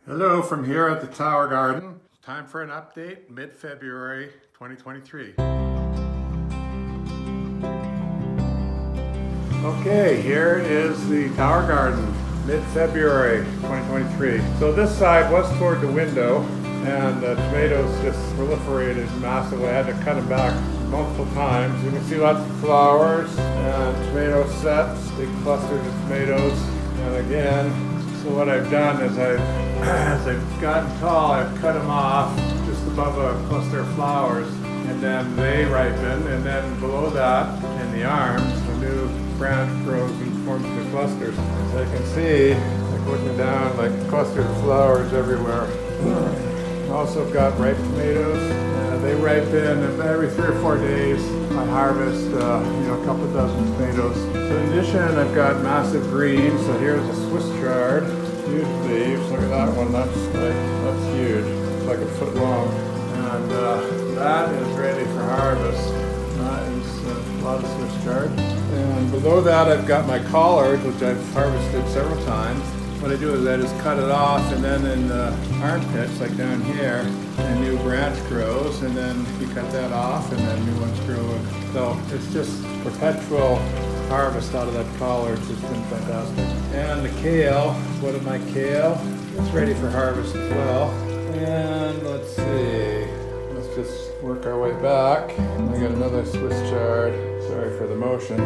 Hello from here at the Tower Garden. Time for an update, mid-February 2023. Okay, here is the Tower Garden, mid-February 2023. So this side was toward the window and the tomatoes just proliferated massively. I had to cut them back multiple times. You can see lots of flowers and tomato sets, big clusters of tomatoes. And again, so what I've done is as I've gotten tall, I've cut them off just above a cluster of flowers, and then they ripen, and then below that, in the arms, a new branch grows and forms the clusters. As I can see, like looking down, like clusters of flowers everywhere. Also got ripe tomatoes. They ripen every 3 or 4 days. I harvest, a couple dozen tomatoes. So in addition, I've got massive greens. So here's a Swiss chard, huge leaves. Look at that one. That's huge. It's like a foot long, and that is ready for harvest. That is a lot of Swiss chard. And below that, I've got my collards, which I've harvested several times. What I do is I just cut it off, and then in the armpits, like down here, a new branch grows, and then you cut that off, and then new ones grow. So it's just perpetual harvest out of that collard. It's been fantastic. And the kale, what of my kale? It's ready for harvest as well. And let's see, let's just work our way back. I got another Swiss chard. Sorry for the motion.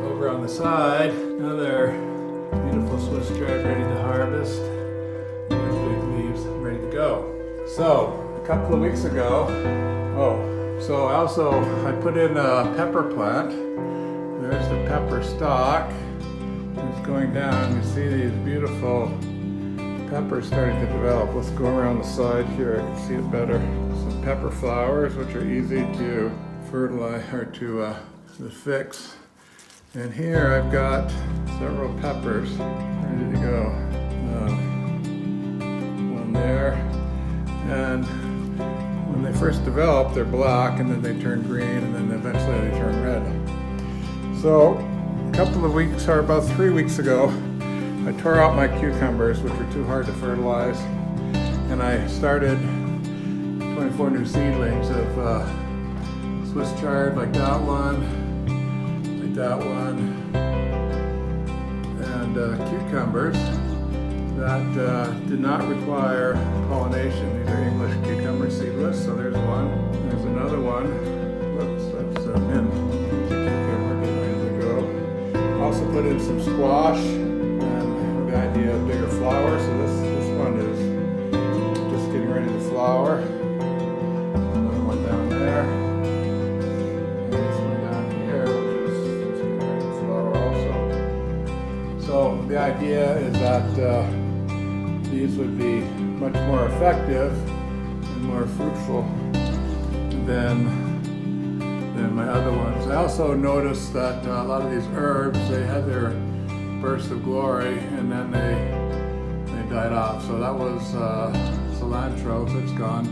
Over on the side, another beautiful Swiss chard ready to harvest. There's big leaves ready to go. So a couple of weeks ago, I put in a pepper plant. There's the pepper stalk. It's going down. You see these beautiful peppers starting to develop. Let's go around the side here. I can see it better. Some pepper flowers, which are easy to fertilize or to fix. And here I've got several peppers ready to go. One there. And when they first develop, they're black, and then they turn green, and then eventually they turn red. So a couple of weeks, or about 3 weeks ago, I tore out my cucumbers, which were too hard to fertilize, and I started 24 new seedlings of Swiss chard, like that one, and cucumbers that did not require pollination. These are English cucumber seedless. So there's one. There's another one. Whoops, that's a mint cucumber getting ready to go. Also put in some squash, and the idea of bigger flower. So this one is just getting ready to flower. Another one down there. So the idea is that these would be much more effective and more fruitful than my other ones. I also noticed that a lot of these herbs, they had their burst of glory and then they died off. So that was cilantro, so it's gone.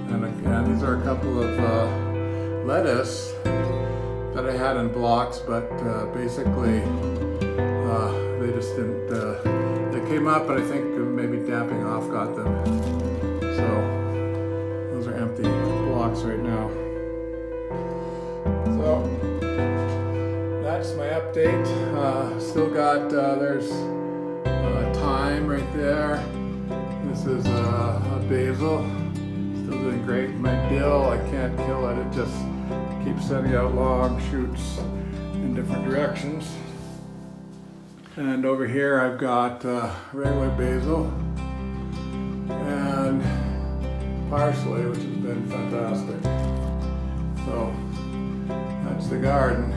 And these are a couple of lettuce that I had in blocks, but basically they just didn't, they came up, but I think maybe damping off got them. So those are empty blocks right now. So that's my update. Still got, there's thyme right there. This is a basil, still doing great. My dill, I can't kill it. It just keeps sending out long shoots in different directions. And over here I've got regular basil and parsley, which has been fantastic. So that's the garden.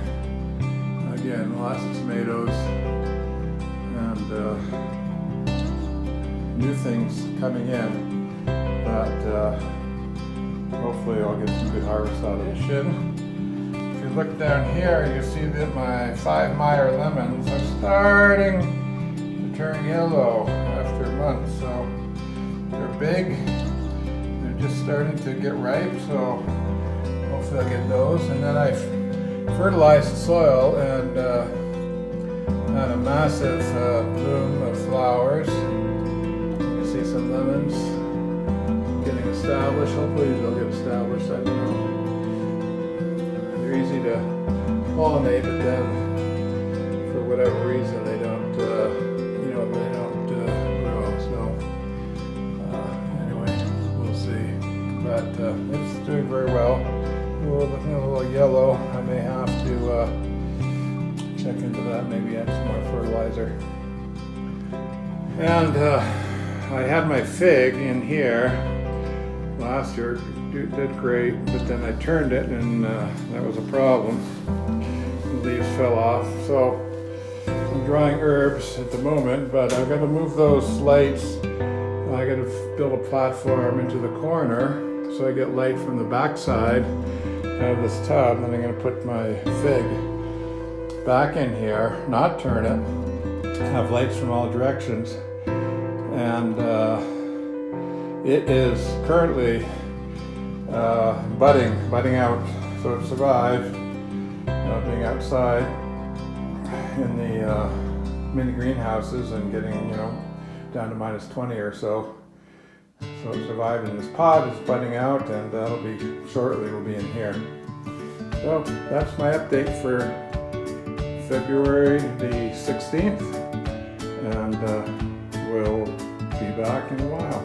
Again, lots of tomatoes and new things coming in that hopefully I'll get some good harvest out of the shed. If you look down here, you see that my 5 Meyer lemons are starting to turn yellow after months. So they're big, they're just starting to get ripe, so hopefully I'll get those. And then I fertilized the soil and had a massive bloom of flowers. You see see some lemons getting established. Hopefully they'll get established. I don't know. They're easy to pollinate, but then for whatever reason they don't, grow. So anyway, we'll see. But it's doing very well. A little yellow. I may have to check into that. Maybe add some more fertilizer. And I had my fig in here last year. It did great, but then I turned it, and that was a problem. The leaves fell off. So I'm drying herbs at the moment, but I've got to move those lights. I got to build a platform into the corner so I get light from the backside out of this tub. And I'm going to put my fig back in here, not turn it, have lights from all directions. And it is currently budding out. So it survived being outside in the mini greenhouses and getting, down to -20 or so. So it survived, and this pod is budding out, and that'll be shortly. Will be in here. So that's my update for February the 16th, and we'll be back in a while.